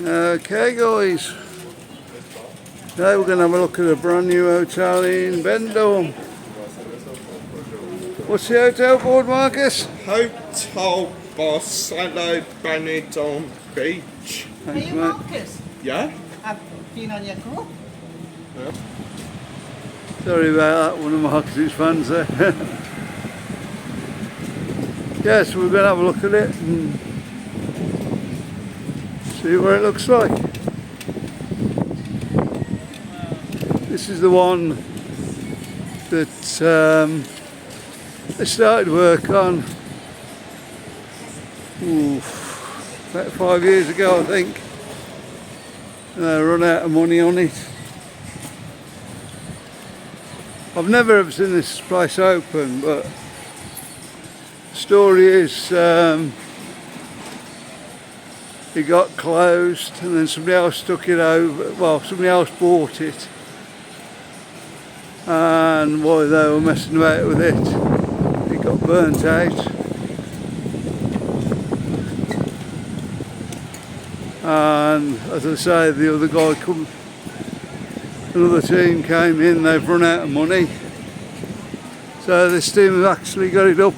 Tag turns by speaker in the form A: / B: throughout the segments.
A: Okay guys, today we're going to have a look at a brand new hotel in Benidorm. What's the hotel called, Marcus?
B: Hotel Barcelona Benidorm Beach.
C: Are you Marcus?
B: Yeah?
C: I've been on your call.
B: Yeah.
A: Sorry about that, one of Marcus's fans there. Yes, we're going to have a look at it and see what it looks like. This is the one that they started work on about 5 years ago, I think. And they run out of money on it. I've never ever seen this place open, but the story is it got closed and then somebody else took it over. Well, somebody else bought it, and while they were messing about with it got burnt out. And as I say, the other guy another team came in, they've run out of money. So this team has actually got it up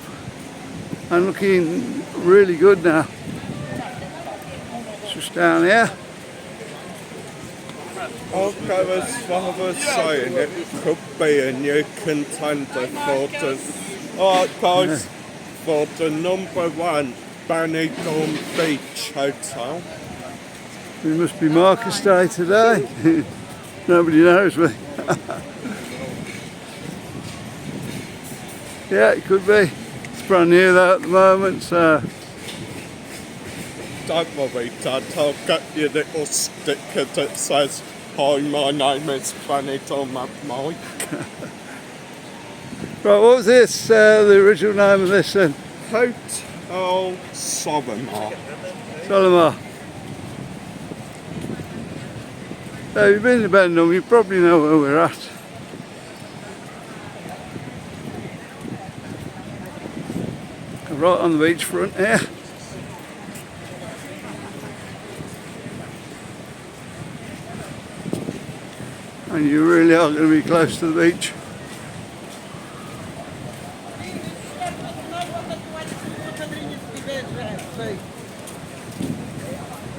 A: and looking really good now. It's just down here.
B: I'll go as far as saying it could be a new contender for the #1 Benidorm Beach Hotel.
A: It must be Marcus Day today. Nobody knows me. Yeah, it could be. It's brand new though at the moment, so.
B: Don't worry, Dad, I'll get you a little sticker that says, "Hi, my name is Benidorm Mike."
A: Right, what was this? The original name of this then?
B: Hotel Solomar.
A: Solomar. So if you've been to Benidorm, you probably know where we're at. Right on the beachfront here. And you really are going to be close to the beach.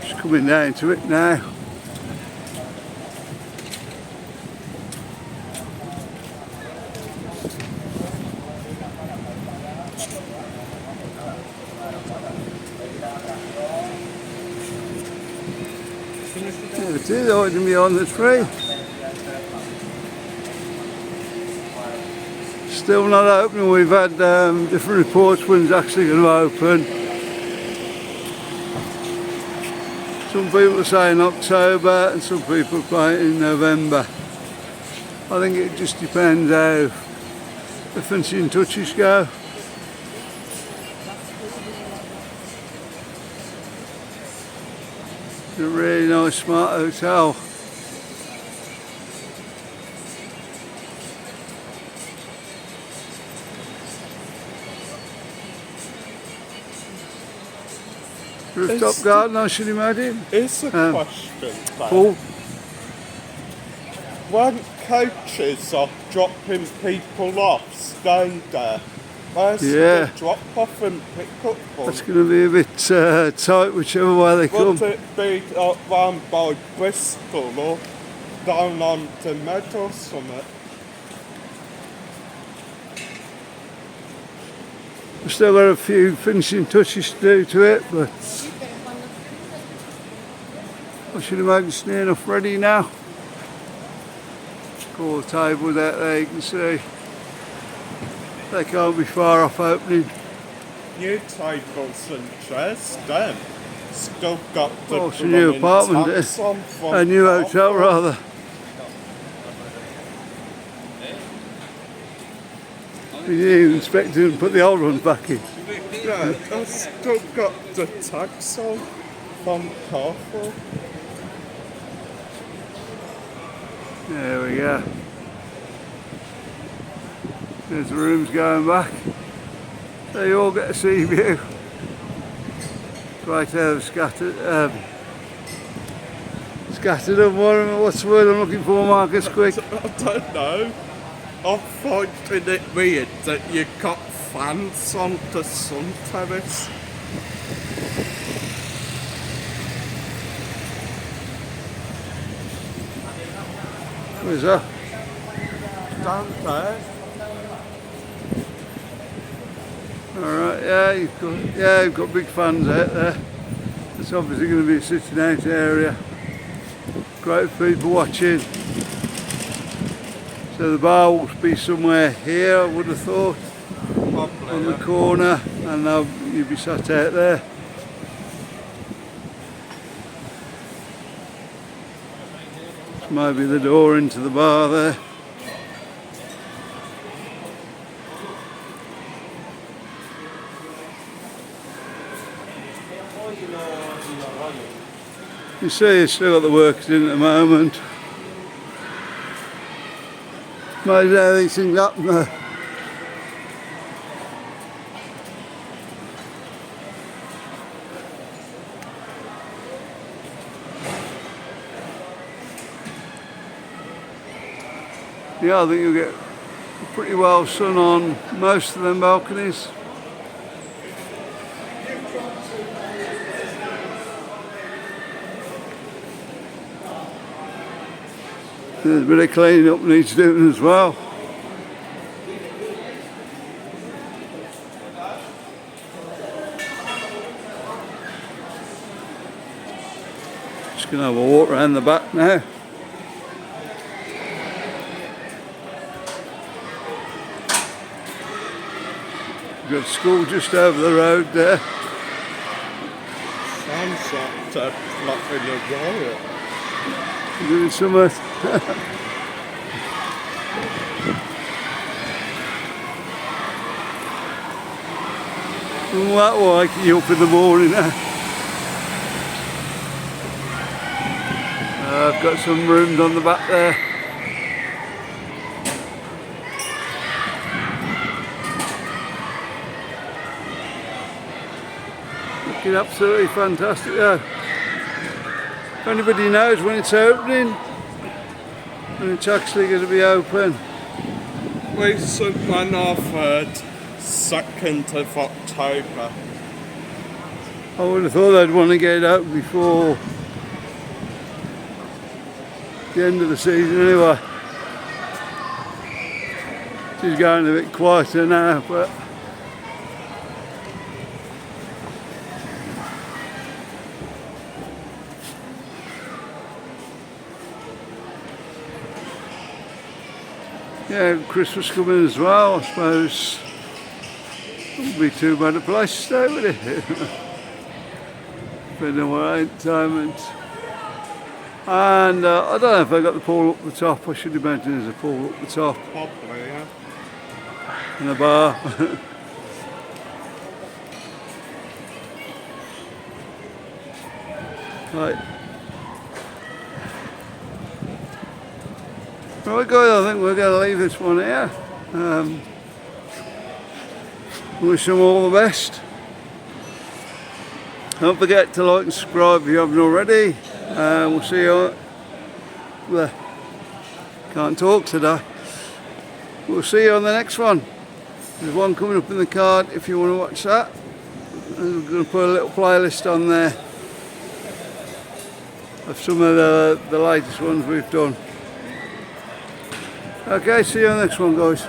A: Just coming down to it now. There it is, hiding behind the tree. Still not open. We've had different reports when it's actually going to open. Some people are saying October and some people are saying in November. I think it just depends how the finishing touches go. It's a really nice, smart hotel. Rooftop garden, I should imagine.
B: It's a question,
A: Paul?
B: When coaches are dropping people off, stand there. Where's the drop off and pick up one?
A: That's going to be a bit tight whichever way they come.
B: Would it be round by Bristol or down on the Med or something?
A: We've still got a few finishing touches to do to it, but I should imagine it's near enough ready now. All the tables out there, you can see. They can't be far off opening.
B: New tables and chairs, then. Still got the
A: it's a new apartment, a new hotel rather. We didn't even expect to put the old ones back in.
B: Yeah, I've still got the tags on from Carrefour.
A: There we go. There's the rooms going back. So you all get a sea view. Right over scattered, Scattered up. What's the word I'm looking for, Marcus? Quick.
B: I don't know. I'm finding it weird that you got fans on the sun terrace.
A: Where's that?
B: Down there.
A: Alright, you've got big fans out there. It's obviously going to be a sitting out area. Great people watching. So the bar will be somewhere here, I would have thought.
B: Probably,
A: on the corner, and you'll be sat out there. This might be the door into the bar there. You see, it's still got the workers in at the moment. Imagine how these things happen there. Yeah, I think you'll get pretty well sun on most of them balconies. There's a bit of cleaning up needs doing as well. Just going to have a walk around the back now. We've got school just over the road there.
B: Sounds like in a riot.
A: Doing something. That will wake you up in the morning. I've got some rooms on the back there. Looking absolutely fantastic there. If anybody knows when it's opening, when it's actually going to be open.
B: Recently I've heard 2nd of October.
A: I would have thought they'd want to get it open before the end of the season anyway. She's going a bit quieter now, but yeah, Christmas coming as well, I suppose. Wouldn't be too bad a place to stay, would it? Depending on what entertainment. And I don't know if I got the pool up the top. I should imagine there's a pool up the top.
B: Probably, yeah.
A: And a bar. Right. Right guys, I think we're going to leave this one here. Wish them all the best. Don't forget to like and subscribe if you haven't already. We'll see you. Can't talk today. We'll see you on the next one. There's one coming up in the card if you want to watch that. I'm going to put a little playlist on there of some of the latest ones we've done. Okay, see you on the next one, guys.